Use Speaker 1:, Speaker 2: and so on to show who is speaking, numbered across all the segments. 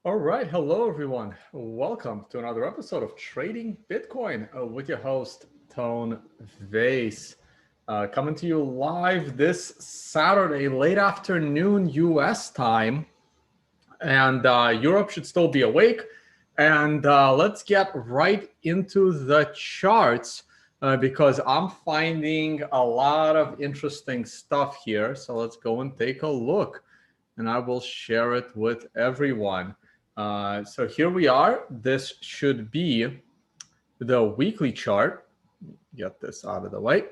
Speaker 1: All right. Hello, everyone. Welcome to another episode of Trading Bitcoin with your host, Tone Vays. Coming to you live this Saturday, late afternoon US time. And Europe should still be awake. And let's get right into the charts because I'm finding a lot of interesting stuff here. So let's go and take a look, and I will share it with everyone. So here we are. This should be the weekly chart. Get this out of the way.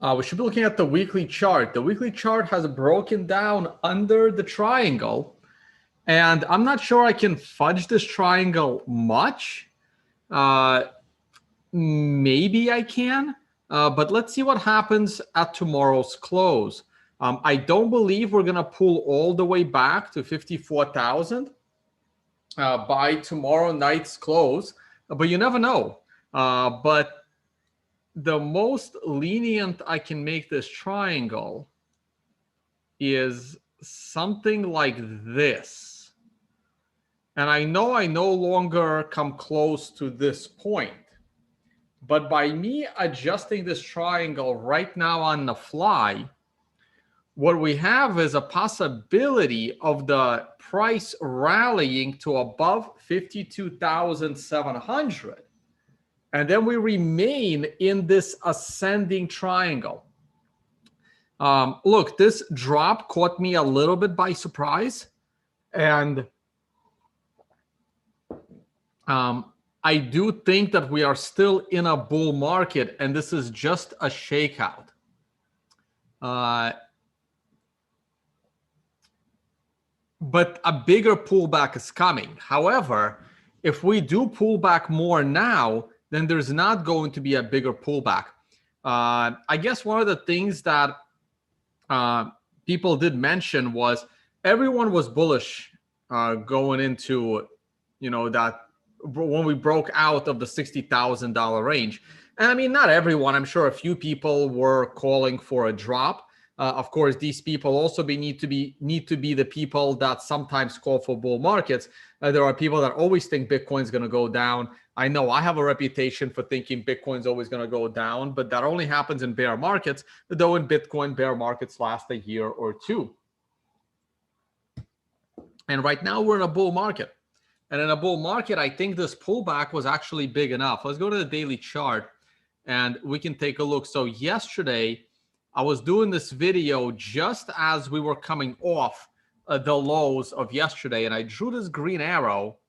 Speaker 1: We should be looking at the weekly chart. The weekly chart has broken down under the triangle. And I'm not sure I can fudge this triangle much. Maybe I can, but let's see what happens at tomorrow's close. I don't believe we're going to pull all the way back to 54,000 by tomorrow night's close, but you never know. But the most lenient I can make this triangle is something like this. And I know I no longer come close to this point. But by me adjusting this triangle right now on the fly, what we have is a possibility of the price rallying to above 52,700. And then we remain in this ascending triangle. Look, this drop caught me a little bit by surprise. And I do think that we are still in a bull market, and this is just a shakeout. But a bigger pullback is coming. However, if we do pull back more now, then there's not going to be a bigger pullback. I guess one of the things that people did mention was everyone was bullish going into, that when we broke out of the $60,000 range. And I mean, not everyone. I'm sure a few people were calling for a drop. Of course, these people also need to be the people that sometimes call for bull markets. There are people that always think Bitcoin's going to go down. I know I have a reputation for thinking Bitcoin's always going to go down, but that only happens in bear markets, though in Bitcoin, bear markets last a year or two. And right now we're in a bull market. And in a bull market, I think this pullback was actually big enough. Let's go to the daily chart and we can take a look. So yesterday, I was doing this video just as we were coming off the lows of yesterday, and I drew this green arrow.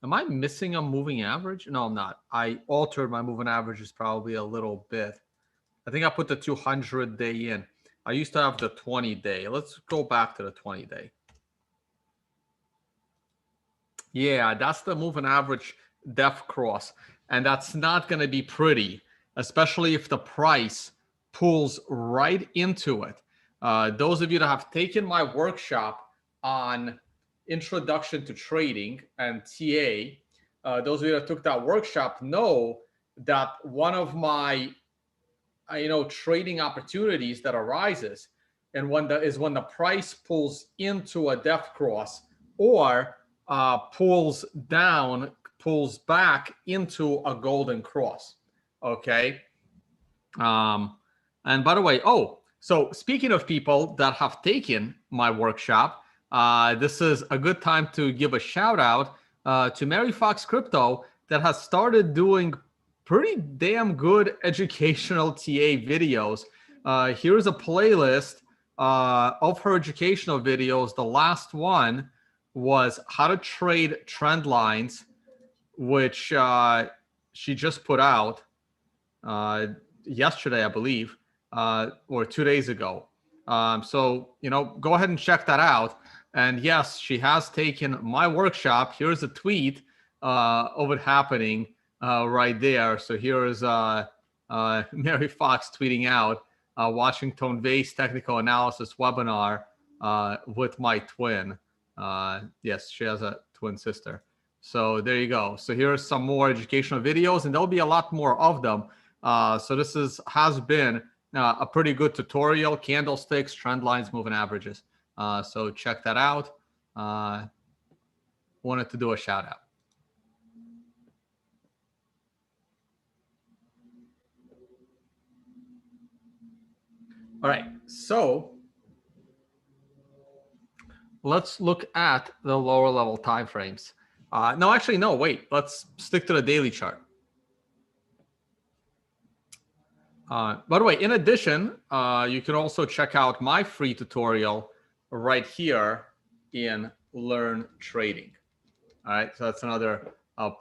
Speaker 1: Am I missing a moving average? No, I'm not. I altered my moving averages probably a little bit. I think I put the 200-day in. I used to have the 20-day. Let's go back to the 20-day. Yeah, that's the moving average depth cross, and that's not going to be pretty, especially if the price pulls right into it. Those of you that have taken my workshop on introduction to trading and TA, those of you that took that workshop know that one of my trading opportunities that arises and when the price pulls into a depth cross or pulls back into a golden cross. Okay. And by the way, so speaking of people that have taken my workshop, this is a good time to give a shout out to Mary Fox Crypto that has started doing pretty damn good educational TA videos. Here's a playlist of her educational videos. The last one was how to trade trend lines, which she just put out yesterday, I believe, or 2 days ago. So, go ahead and check that out. And yes, she has taken my workshop. Here's a tweet of it happening right there. So here is Mary Fox tweeting out, Washington Vays technical analysis webinar with my twin. Yes, she has a twin sister. So there you go. So here are some more educational videos, and there'll be a lot more of them. So this has been a pretty good tutorial, candlesticks, trend lines, moving averages. So check that out. wanted to do a shout out. All right, so let's look at the lower level timeframes. No, actually, no, wait. Let's stick to the daily chart. By the way, in addition, you can also check out my free tutorial right here in Learn Trading. All right, so that's another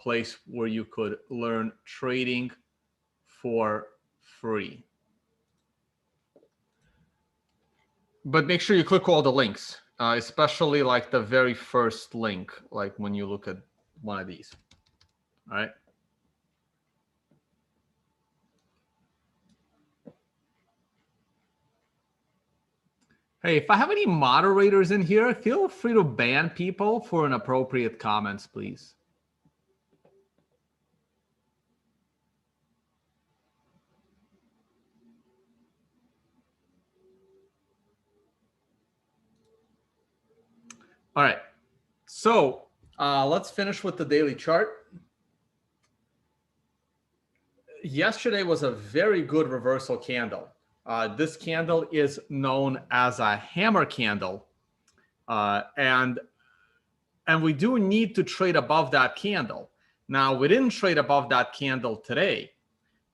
Speaker 1: place where you could learn trading for free. But make sure you click all the links, especially like the very first link, like when you look at one of these. All right. Hey, if I have any moderators in here, feel free to ban people for inappropriate comments, please. All right, so let's finish with the daily chart. Yesterday was a very good reversal candle. This candle is known as a hammer candle, and we do need to trade above that candle. Now, we didn't trade above that candle today,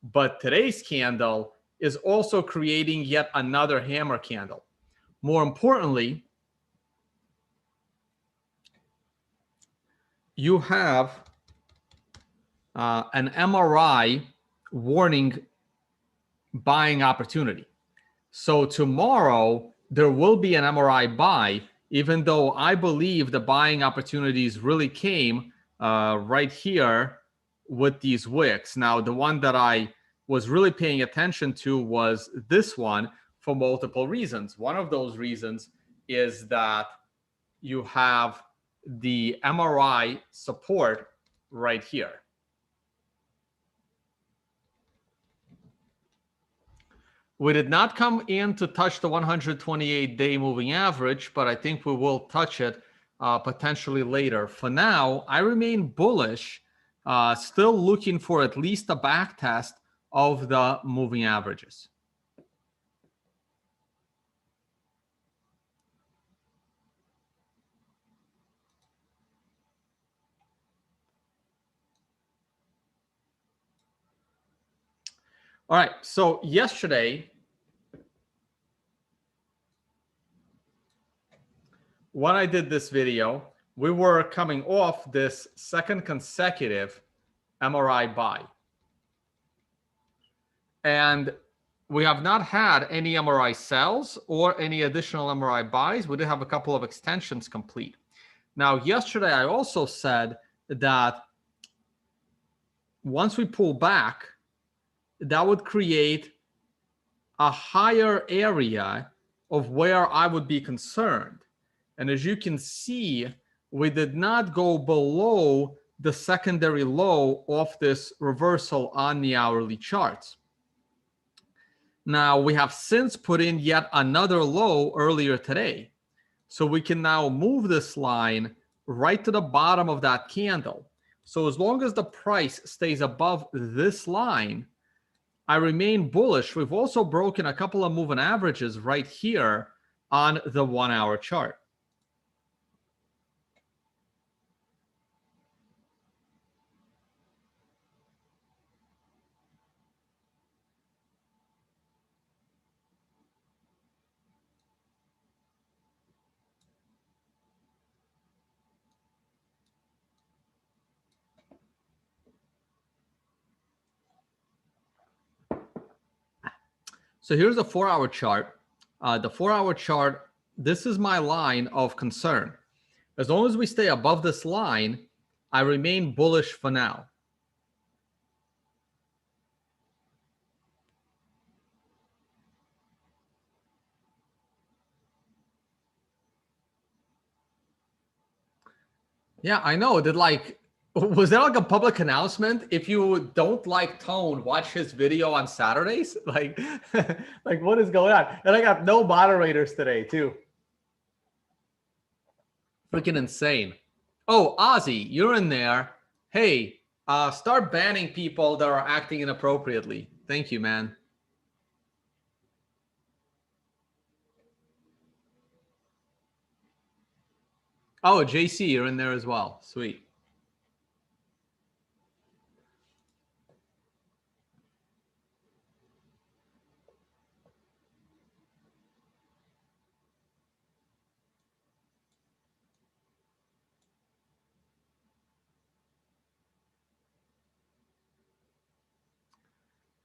Speaker 1: but today's candle is also creating yet another hammer candle. More importantly, you have an MRI warning buying opportunity. So tomorrow there will be an MRI buy, even though I believe the buying opportunities really came right here with these wicks. Now, the one that I was really paying attention to was this one for multiple reasons. One of those reasons is that you have the MRI support right here. We did not come in to touch the 128-day moving average, but I think we will touch it potentially later. For now, I remain bullish, still looking for at least a back test of the moving averages. All right, so yesterday, when I did this video, we were coming off this second consecutive MRI buy. And we have not had any MRI sells or any additional MRI buys. We did have a couple of extensions complete. Now, yesterday, I also said that once we pull back, that would create a higher area of where I would be concerned. And as you can see, we did not go below the secondary low of this reversal on the hourly charts. Now, we have since put in yet another low earlier today. So we can now move this line right to the bottom of that candle. So as long as the price stays above this line, I remain bullish. We've also broken a couple of moving averages right here on the 1 hour chart. So here's the 4 hour chart. The 4 hour chart, this is my line of concern. As long as we stay above this line, I remain bullish for now. Yeah, I know. Was there like a public announcement? If you don't like Tone, watch his video on Saturdays. Like what is going on? And I got no moderators today too. Freaking insane. Oh, Ozzy, you're in there. Hey, start banning people that are acting inappropriately. Thank you, man. Oh, JC, you're in there as well. Sweet.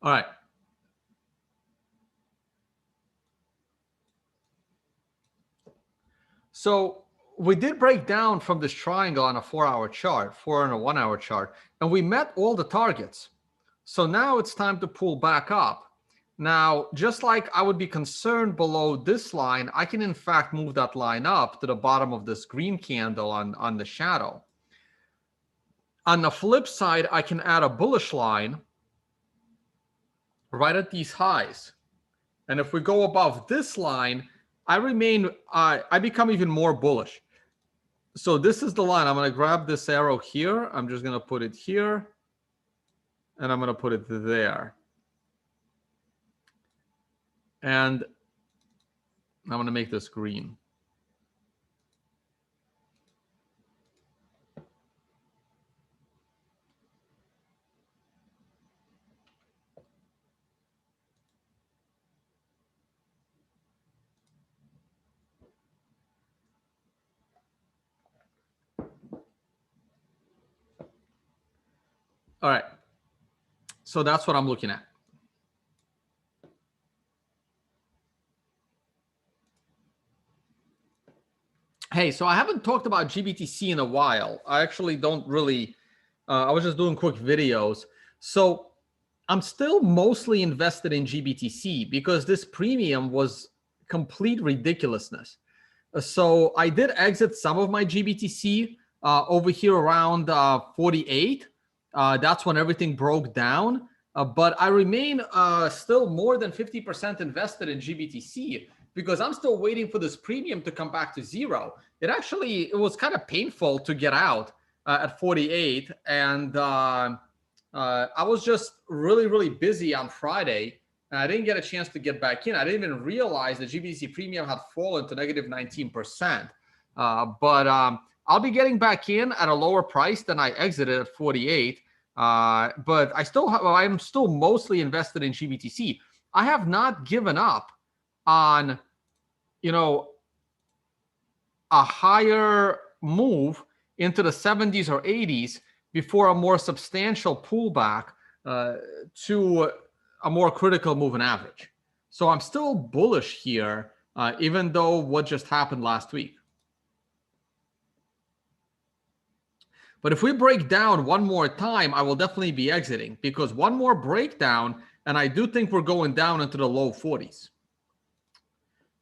Speaker 1: All right. So we did break down from this triangle on a 4-hour chart, 4 and a 1-hour chart, and we met all the targets. So now it's time to pull back up. Now, just like I would be concerned below this line, I can in fact move that line up to the bottom of this green candle on the shadow. On the flip side, I can add a bullish line right at these highs. And if we go above this line, I become even more bullish. So this is the line. I'm going to grab this arrow here. I'm just going to put it here. And I'm going to put it there. And I'm going to make this green. All right. So that's what I'm looking at. Hey, so I haven't talked about GBTC in a while. I actually don't really, I was just doing quick videos. So I'm still mostly invested in GBTC because this premium was complete ridiculousness. So I did exit some of my GBTC over here around 48. That's when everything broke down. But I remain still more than 50% invested in GBTC because I'm still waiting for this premium to come back to zero. It was kind of painful to get out at 48. And I was just really, really busy on Friday. And I didn't get a chance to get back in. I didn't even realize the GBTC premium had fallen to negative 19%. But I'll be getting back in at a lower price than I exited at 48. But I'm still mostly invested in GBTC. I have not given up on, a higher move into the 70s or 80s before a more substantial pullback to a more critical moving average. So I'm still bullish here, even though what just happened last week. But if we break down one more time, I will definitely be exiting because one more breakdown, and I do think we're going down into the low 40s.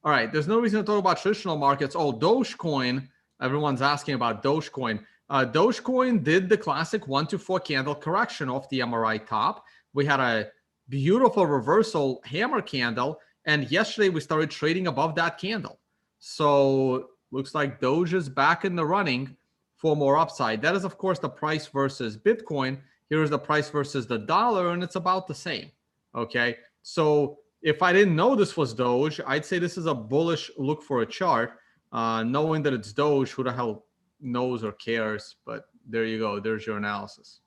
Speaker 1: All right, there's no reason to talk about traditional markets. Oh, Dogecoin. Everyone's asking about Dogecoin. Dogecoin did the classic 1 to 4 candle correction off the MRI top. We had a beautiful reversal hammer candle, and yesterday we started trading above that candle. So looks like Doge is back in the running for more upside. That is, of course, the price versus Bitcoin. Here is the price versus the dollar, and it's about the same. Okay, so if I didn't know this was Doge, I'd say this is a bullish look for a chart. Knowing that it's Doge, who the hell knows or cares? But there you go. There's your analysis.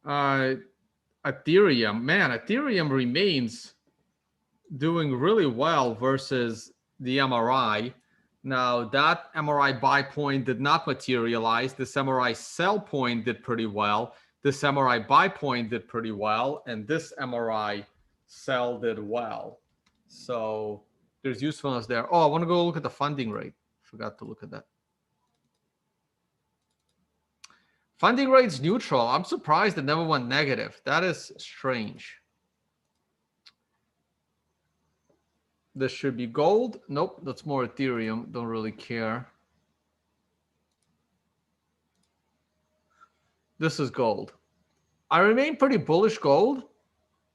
Speaker 1: Ethereum, man, Ethereum remains doing really well versus the MRI. Now, that MRI buy point did not materialize. This MRI sell point did pretty well. This MRI buy point did pretty well. And this MRI sell did well. So there's usefulness there. Oh, I want to go look at the funding rate. Forgot to look at that. Funding rate's neutral. I'm surprised it never went negative. That is strange. This should be gold. Nope, that's more Ethereum. Don't really care. This is gold. I remain pretty bullish gold.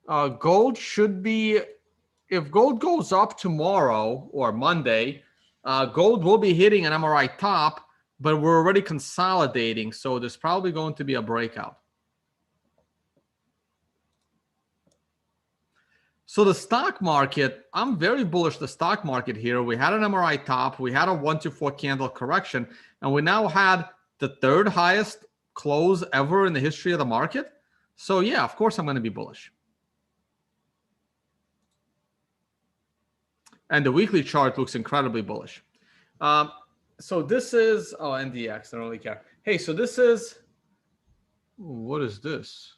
Speaker 1: Gold should be, if gold goes up tomorrow or Monday, Gold will be hitting an MRI top, but we're already consolidating, so there's probably going to be a breakout. So the stock market, I'm very bullish the stock market here. We had an MRI top, we had a 1-4 candle correction, and we now had the third highest close ever in the history of the market. So yeah, of course I'm going to be bullish. And the weekly chart looks incredibly bullish. So this is, oh, NDX, I don't really care. Hey, so this is, what is this?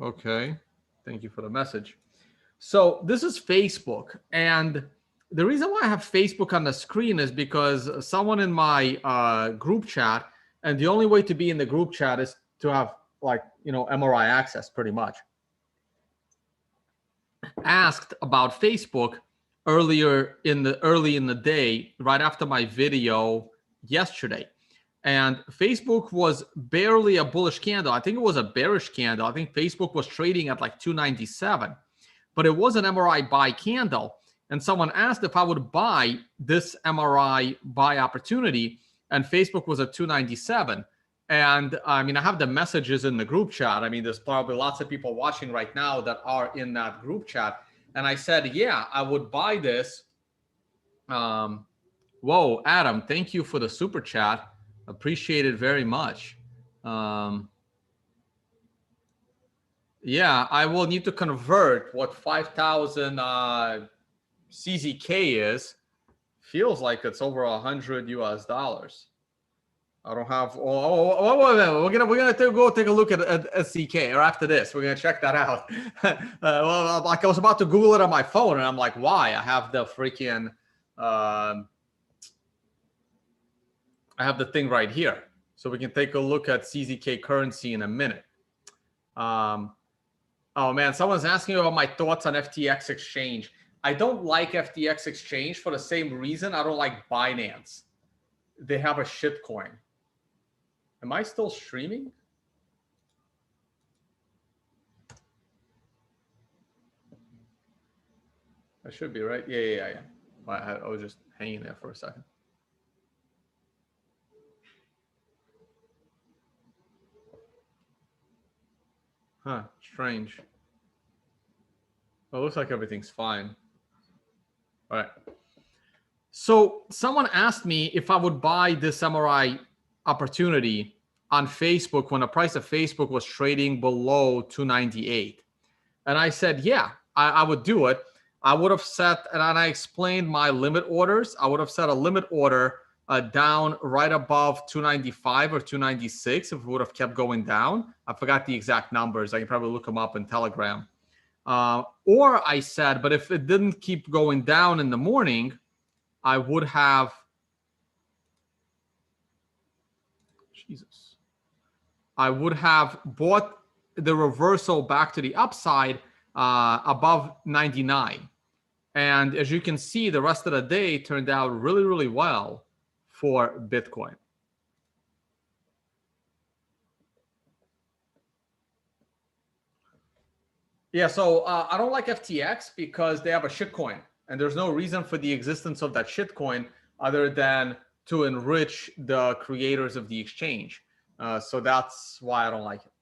Speaker 1: Okay, thank you for the message. So this is Facebook, and the reason why I have Facebook on the screen is because someone in my group chat, and the only way to be in the group chat is to have, like, MRI access pretty much, asked about Facebook early in the day, right after my video yesterday. And Facebook was barely a bullish candle. I think it was a bearish candle. I think Facebook was trading at like 297, but it was an MRI buy candle. And someone asked if I would buy this MRI buy opportunity, and Facebook was at 297. And I mean, I have the messages in the group chat. I mean, there's probably lots of people watching right now that are in that group chat. And I said, yeah, I would buy this. Whoa, Adam, thank you for the super chat. Appreciate it very much. Yeah, I will need to convert what 5,000 CZK is. Feels like it's over $100 US. I don't have. We're gonna go take a look at SCK, or after this, we're gonna check that out. Well, like I was about to Google it on my phone, and I'm like, why? I have the freaking. I have the thing right here, so we can take a look at CZK currency in a minute. Oh man, someone's asking about my thoughts on FTX exchange. I don't like FTX exchange for the same reason I don't like Binance. They have a shit coin. Am I still streaming? I should be, right? Yeah. I was just hanging there for a second. Huh, strange. Well, it looks like everything's fine. All right. So someone asked me if I would buy this MRI opportunity on Facebook when the price of Facebook was trading below 298. And I said, yeah, I would do it. I would have set, and I explained my limit orders. I would have set a limit order down right above 295 or 296 if it would have kept going down. I forgot the exact numbers. I can probably look them up in Telegram. Or I said, but if it didn't keep going down in the morning, I would have, I would have bought the reversal back to the upside above 99. And as you can see, the rest of the day turned out really, really well for Bitcoin. Yeah, so I don't like FTX because they have a shitcoin, and there's no reason for the existence of that shitcoin other than to enrich the creators of the exchange. So that's why I don't like it.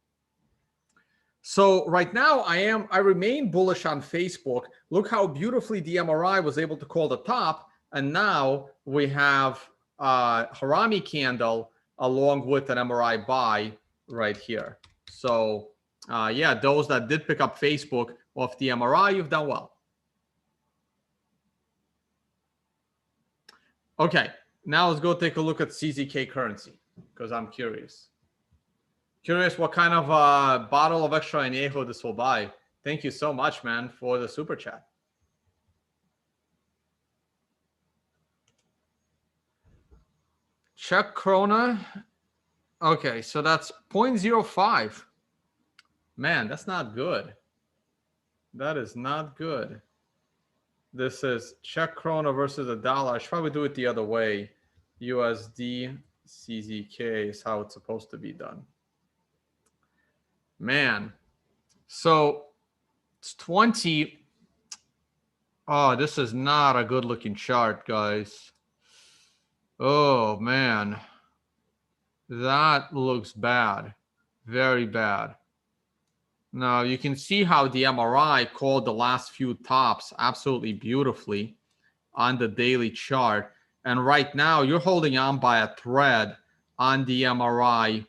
Speaker 1: So right now I remain bullish on Facebook. Look how beautifully the MRI was able to call the top, and now we have Harami candle along with an MRI buy right here. So yeah, those that did pick up Facebook off the MRI, you've done well. Okay, now let's go take a look at CZK currency because I'm curious. Curious what kind of bottle of extra añejo this will buy. Thank you so much, man, for the super chat. Czech krona. Okay, so that's 0.05. Man, that's not good. That is not good. This is Czech krona versus a dollar. I should probably do it the other way. USD CZK is how it's supposed to be done. Man, so It's 20. Oh, this is not a good looking chart, guys. Oh, man. That looks bad. Very bad. Now, you can see how the MRI called the last few tops absolutely beautifully on the daily chart. And right now, you're holding on by a thread on the MRI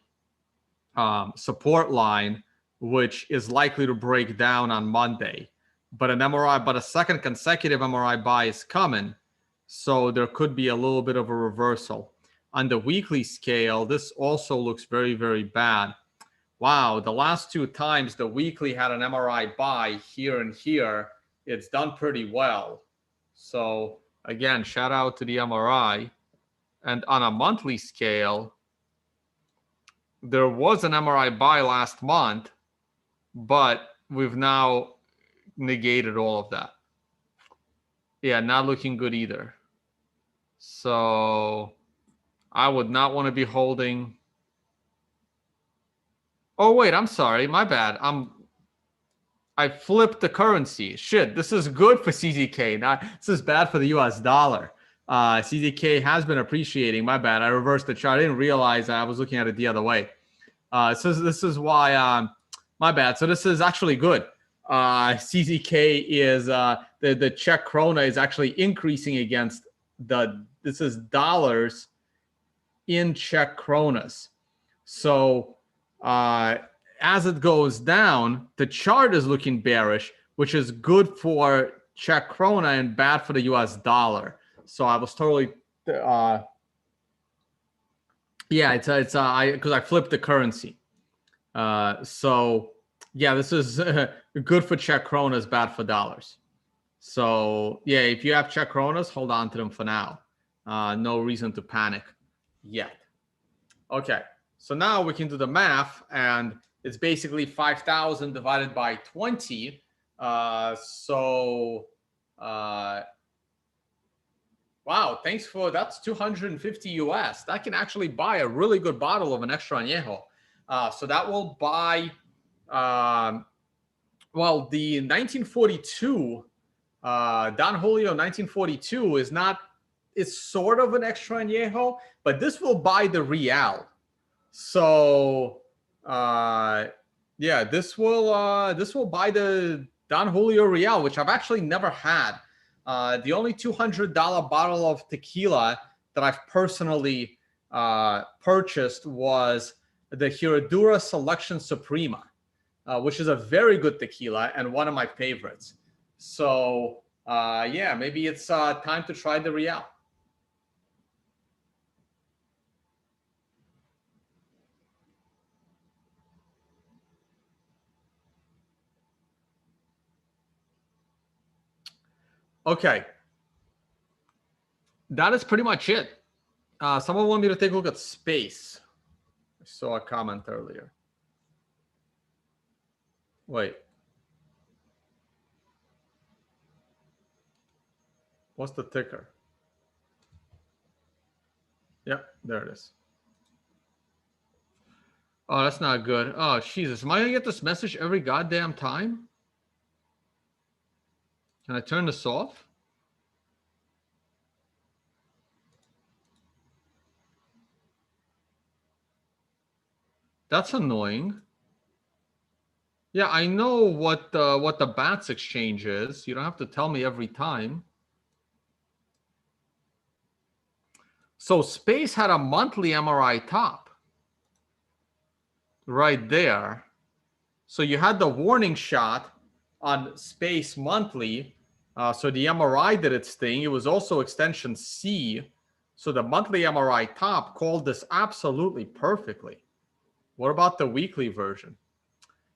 Speaker 1: support line, which is likely to break down on Monday. But a second consecutive MRI buy is coming. So there could be a little bit of a reversal. On the weekly scale, this also looks very, very bad. Wow, the last two times the weekly had an MRI buy here and here, it's done pretty well. So again, shout out to the MRI. And on a monthly scale, there was an MRI buy last month, but we've now negated all of that. Yeah, not looking good either. So I would not want to be holding. Oh, wait, I'm sorry. My bad. I flipped the currency. Shit, this is good for CZK. This is bad for the US dollar. CZK has been appreciating. My bad. I reversed the chart. I didn't realize I was looking at it the other way. So this is why, my bad. So this is actually good. CZK is, the Czech krona is actually increasing against this is dollars in Czech kronas. So as it goes down, the chart is looking bearish, which is good for Czech krona and bad for the US dollar. So I was totally, yeah, because I flipped the currency. So yeah, this is good for Czech kronas, bad for dollars. So yeah, if you have Czech kronas, hold on to them for now. No reason to panic yet. Okay, so now we can do the math, and it's basically 5,000 divided by 20. Wow, thanks for that's 250 US. That can actually buy a really good bottle of an extra añejo. So that will buy, well, the 1942, Don Julio 1942 is not, it's sort of an extra añejo, but this will buy the Real. So, yeah, this will buy the Don Julio Real, which I've actually never had. The only $200 bottle of tequila that I've personally purchased was the Herradura Selection Suprema, which is a very good tequila and one of my favorites. So, yeah, maybe it's time to try the Real. Okay. That is pretty much it. Someone wanted me to take a look at space. I saw a comment earlier. Wait. What's the ticker? Yep, there it is. Oh, that's not good. Oh, Jesus. Am I going to get this message every goddamn time? Can I turn this off? That's annoying. Yeah, I know what the BATS exchange is. You don't have to tell me every time. So Space had a monthly MRI top right there. So you had the warning shot on Space monthly. So the MRI did its thing. It was also extension C. So the monthly MRI top called this absolutely perfectly. What about the weekly version?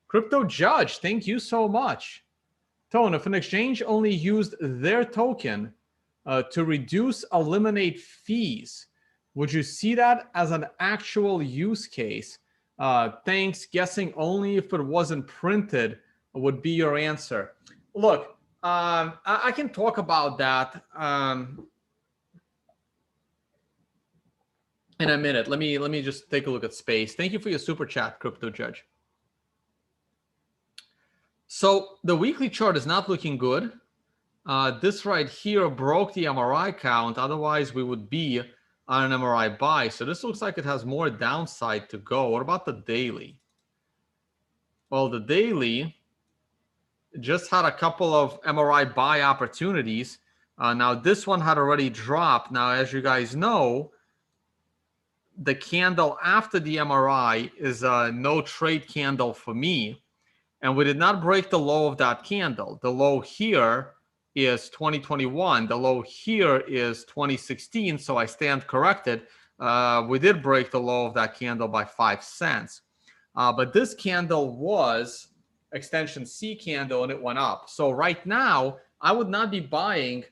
Speaker 1: Crypto Judge, thank you so much. Tone, if an exchange only used their token to eliminate fees, would you see that as an actual use case? Thanks. Guessing only if it wasn't printed would be your answer. Look, I can talk about that in a minute. Let me just take a look at space. Thank you for your super chat, Crypto Judge. So the weekly chart is not looking good. This right here broke the MRI count. Otherwise, we would be on an MRI buy. So this looks like it has more downside to go. What about the daily? Well, the daily just had a couple of MRI buy opportunities. Now, this one had already dropped. Now, as you guys know, the candle after the MRI is a no trade candle for me. And we did not break the low of that candle. The low here is 2021. The low here is 2016. So I stand corrected. We did break the low of that candle by 5 cents. But this candle was extension C candle and it went up. So right now, I would not be buying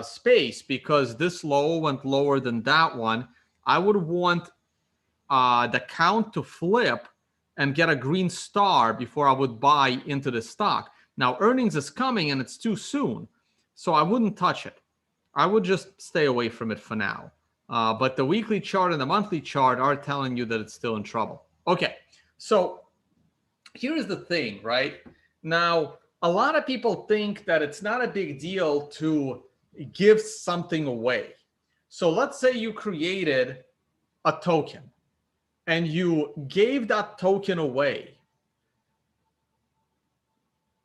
Speaker 1: space because this low went lower than that one. I would want the count to flip and get a green star before I would buy into the stock. Now, earnings is coming and it's too soon, so I wouldn't touch it. I would just stay away from it for now. But the weekly chart and the monthly chart are telling you that it's still in trouble. Okay, so here's the thing, right? Now, a lot of people think that it's not a big deal to give something away. So let's say you created a token and you gave that token away.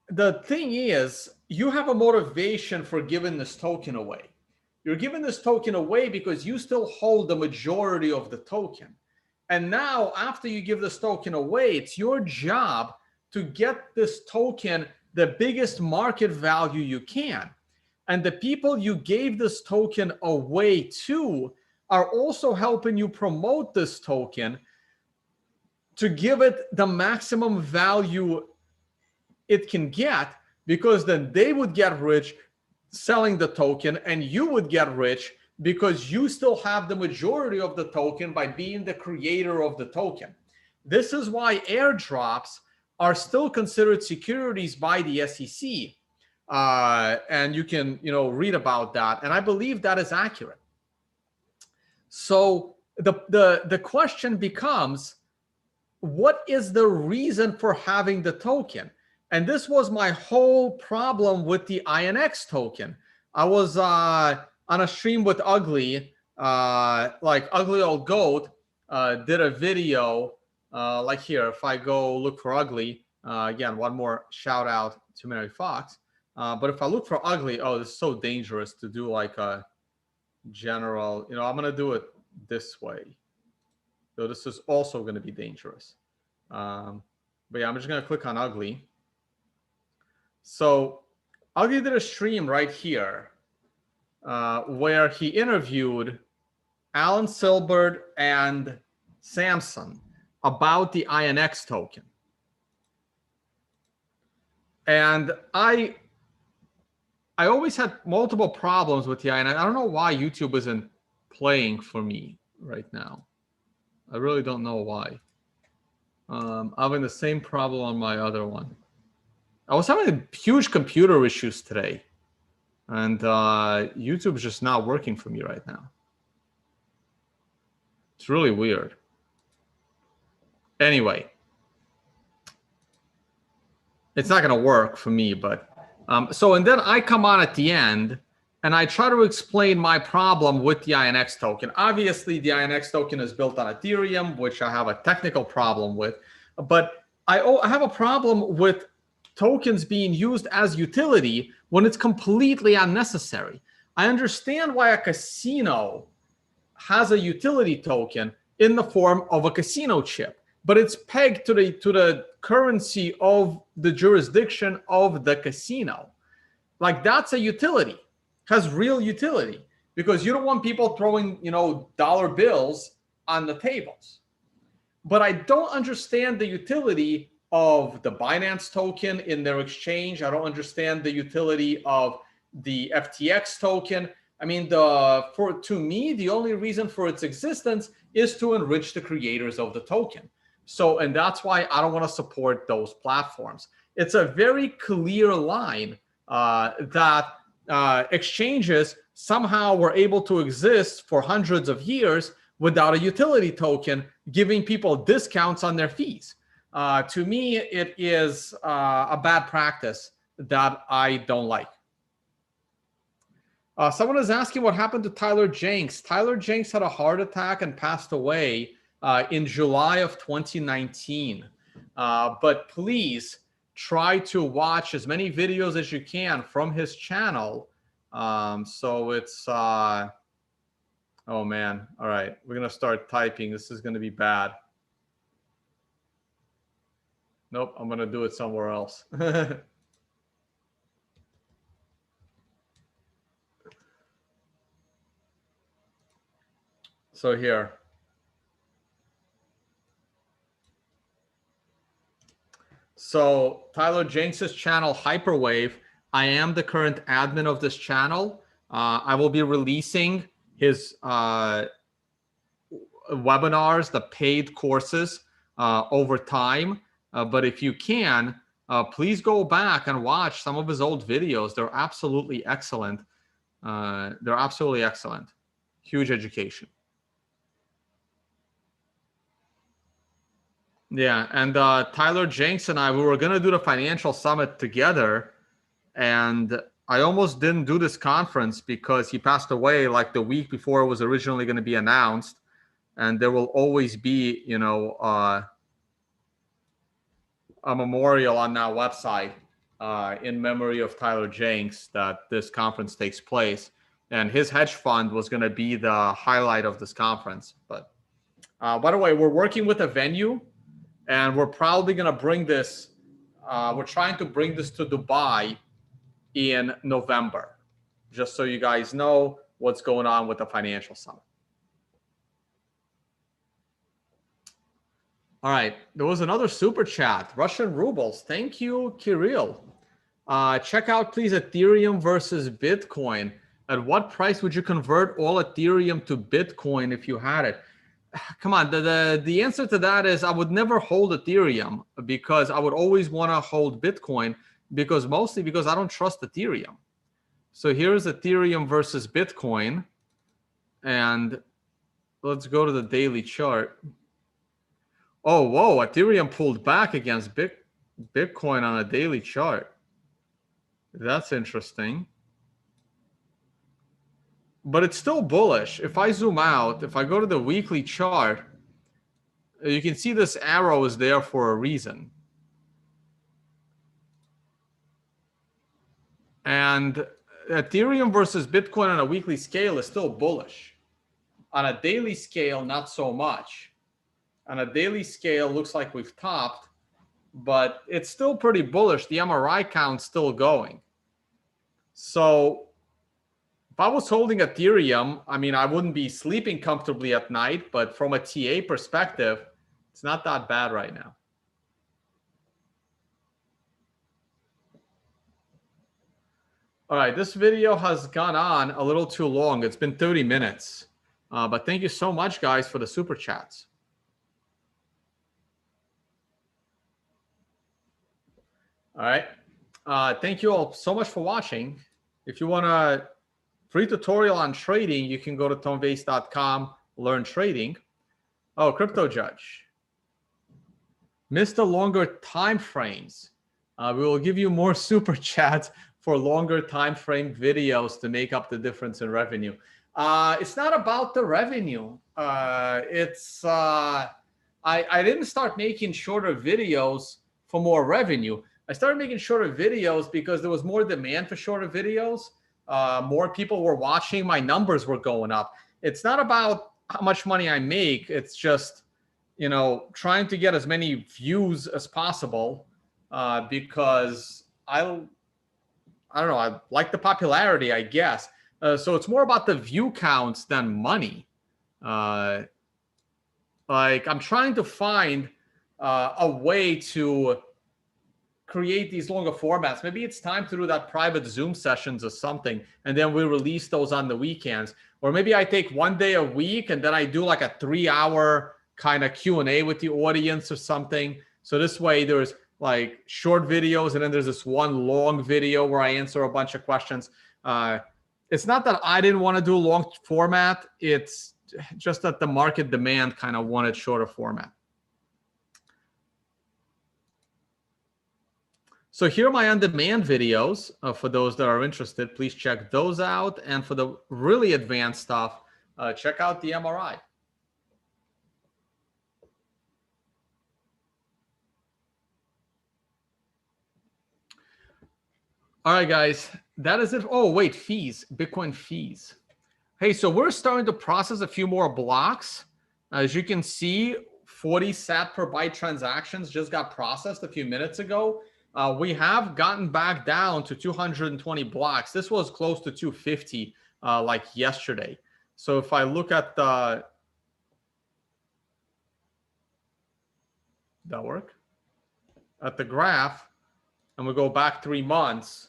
Speaker 1: The thing is, you have a motivation for giving this token away. You're giving this token away because you still hold the majority of the token. And now, after you give this token away, it's your job to get this token the biggest market value you can. And the people you gave this token away to are also helping you promote this token to give it the maximum value it can get, because then they would get rich selling the token and you would get rich because you still have the majority of the token by being the creator of the token. This is why airdrops are still considered securities by the SEC. And you can, read about that. And I believe that is accurate. So the question becomes, what is the reason for having the token? And this was my whole problem with the INX token. I was on a stream with Ugly, like Ugly Old Goat, did a video like here. If I go look for Ugly, again, one more shout out to Mary Fox. But if I look for Ugly, oh, this is so dangerous to do like a general, I'm going to do it this way. So this is also going to be dangerous. But yeah, I'm just going to click on Ugly. So Ugly did a stream right here where he interviewed Alan Silbert and Samson about the INX token. And I always had multiple problems with the INX. I don't know why YouTube isn't playing for me right now. I really don't know why. I'm having the same problem on my other one. I was having huge computer issues today, and YouTube's just not working for me right now. It's really weird. Anyway, it's not going to work for me, but and then I come on at the end and I try to explain my problem with the INX token. Obviously, the INX token is built on Ethereum, which I have a technical problem with, but I have a problem with tokens being used as utility when it's completely unnecessary. I understand why a casino has a utility token in the form of a casino chip, but it's pegged to the currency of the jurisdiction of the casino. Like, that's a utility, has real utility, because you don't want people throwing, dollar bills on the tables. But I don't understand the utility of the Binance token in their exchange. I don't understand the utility of the FTX token. I mean, to me, the only reason for its existence is to enrich the creators of the token. So, and that's why I don't want to support those platforms. It's a very clear line that exchanges somehow were able to exist for hundreds of years without a utility token, giving people discounts on their fees. To me, it is a bad practice that I don't like. Someone is asking what happened to Tyler Jenks. Tyler Jenks had a heart attack and passed away in July of 2019. But please try to watch as many videos as you can from his channel. So it's, oh man. All right, we're going to start typing. This is going to be bad. Nope, I'm going to do it somewhere else. So here. So Tyler Jenks' channel, Hyperwave, I am the current admin of this channel. I will be releasing his webinars, the paid courses over time. But if you can, please go back and watch some of his old videos. They're absolutely excellent. They're absolutely excellent. Huge education. Yeah, and Tyler Jenks and I, we were going to do the financial summit together, and I almost didn't do this conference because he passed away like the week before it was originally going to be announced. And there will always be, you know, a memorial on our website in memory of Tyler Jenks that this conference takes place. And his hedge fund was going to be the highlight of this conference. But by the way, we're working with a venue, and we're probably going to bring this. We're trying to bring this to Dubai in November, just so you guys know what's going on with the financial summit. All right, there was another super chat, Russian rubles. Thank you, Kirill. Check out, please, Ethereum versus Bitcoin. At what price would you convert all Ethereum to Bitcoin if you had it? Come on, the answer to that is I would never hold Ethereum because I would always want to hold Bitcoin mostly because I don't trust Ethereum. So here's Ethereum versus Bitcoin. And let's go to the daily chart. Oh, whoa, Ethereum pulled back against Bitcoin on a daily chart. That's interesting. But it's still bullish. If I zoom out, if I go to the weekly chart, you can see this arrow is there for a reason. And Ethereum versus Bitcoin on a weekly scale is still bullish. On a daily scale, not so much. On a daily scale, looks like we've topped, but it's still pretty bullish. The MRI count's still going. So if I was holding Ethereum, I mean, I wouldn't be sleeping comfortably at night, but from a TA perspective, it's not that bad right now. All right, this video has gone on a little too long. It's been 30 minutes. But thank you so much, guys, for the super chats. All right. Thank you all so much for watching. If you want a free tutorial on trading, you can go to tonevays.com, learn trading. Oh, Crypto Judge. Missed the longer time frames. We will give you more super chats for longer time frame videos to make up the difference in revenue. It's not about the revenue. I didn't start making shorter videos for more revenue. I started making shorter videos because there was more demand for shorter videos. More people were watching. My numbers were going up. It's not about how much money I make. It's just, you know, trying to get as many views as possible because I don't know. I like the popularity, I guess. So it's more about the view counts than money. Like I'm trying to find a way to create these longer formats. Maybe it's time to do that private Zoom sessions or something, and then we release those on the weekends. Or maybe I take one day a week and then I do like a 3-hour kind of Q&A with the audience or something. So this way there's like short videos and then there's this one long video where I answer a bunch of questions. It's not that I didn't want to do long format. It's just that the market demand kind of wanted shorter format. So here are my on-demand videos. For those that are interested, please check those out. And for the really advanced stuff, check out the MRI. All right, guys, that is it. Oh, wait, fees, Bitcoin fees. Hey, so we're starting to process a few more blocks. As you can see, 40 sat per byte transactions just got processed a few minutes ago. We have gotten back down to 220 blocks. This was close to 250 like yesterday. So if I look at the, that work? At the graph, and we go back 3 months,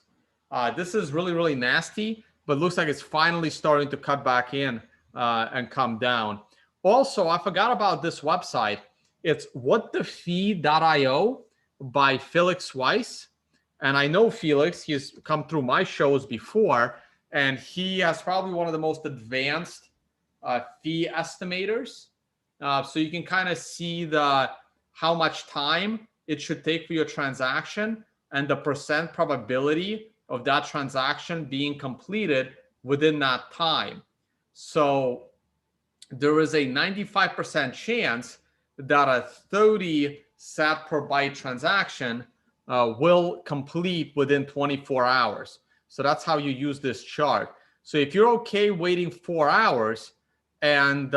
Speaker 1: this is really, really nasty, but looks like it's finally starting to cut back in and come down. Also, I forgot about this website. It's whatthefee.io by Felix Weiss. And I know Felix, he's come through my shows before, and he has probably one of the most advanced fee estimators. So you can kind of see how much time it should take for your transaction and the percent probability of that transaction being completed within that time. So there is a 95% chance that a 30 sat per byte transaction will complete within 24 hours. So that's how you use this chart. So if you're okay waiting 4 hours and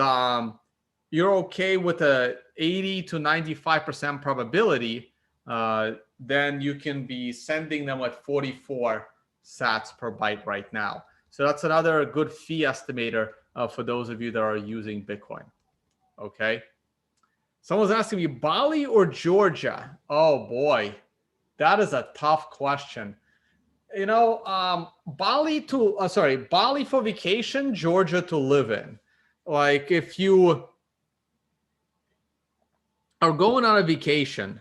Speaker 1: you're okay with a 80 to 95% probability, then you can be sending them at 44 sats per byte right now. So that's another good fee estimator for those of you that are using Bitcoin. Okay. Someone's asking me, Bali or Georgia? Oh boy, that is a tough question. You know, Bali for vacation, Georgia to live in. Like if you are going on a vacation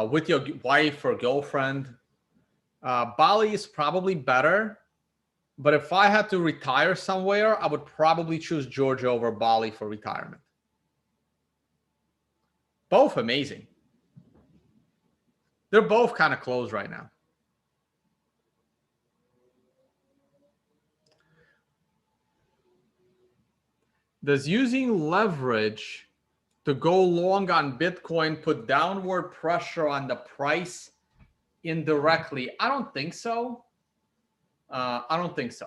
Speaker 1: with your wife or girlfriend, Bali is probably better. But if I had to retire somewhere, I would probably choose Georgia over Bali for retirement. Both amazing. They're both kind of close right now. Does using leverage to go long on Bitcoin put downward pressure on the price indirectly? I don't think so. I don't think so.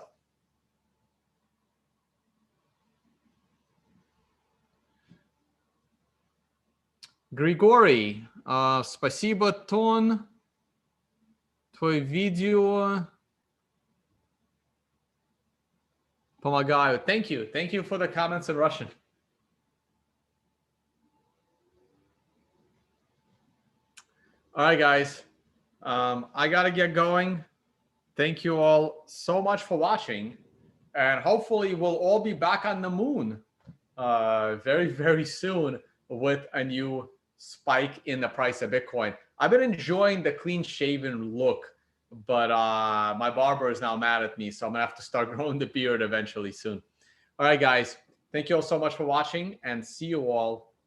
Speaker 1: Grigori, спасибо, Ton. Твой видео помогают. Thank you. Thank you for the comments in Russian. All right, guys. I got to get going. Thank you all so much for watching. And hopefully we'll all be back on the moon very, very soon with a new spike in the price of Bitcoin. I've been enjoying the clean shaven look, but my barber is now mad at me. So I'm going to have to start growing the beard eventually soon. All right, guys. Thank you all so much for watching and see you all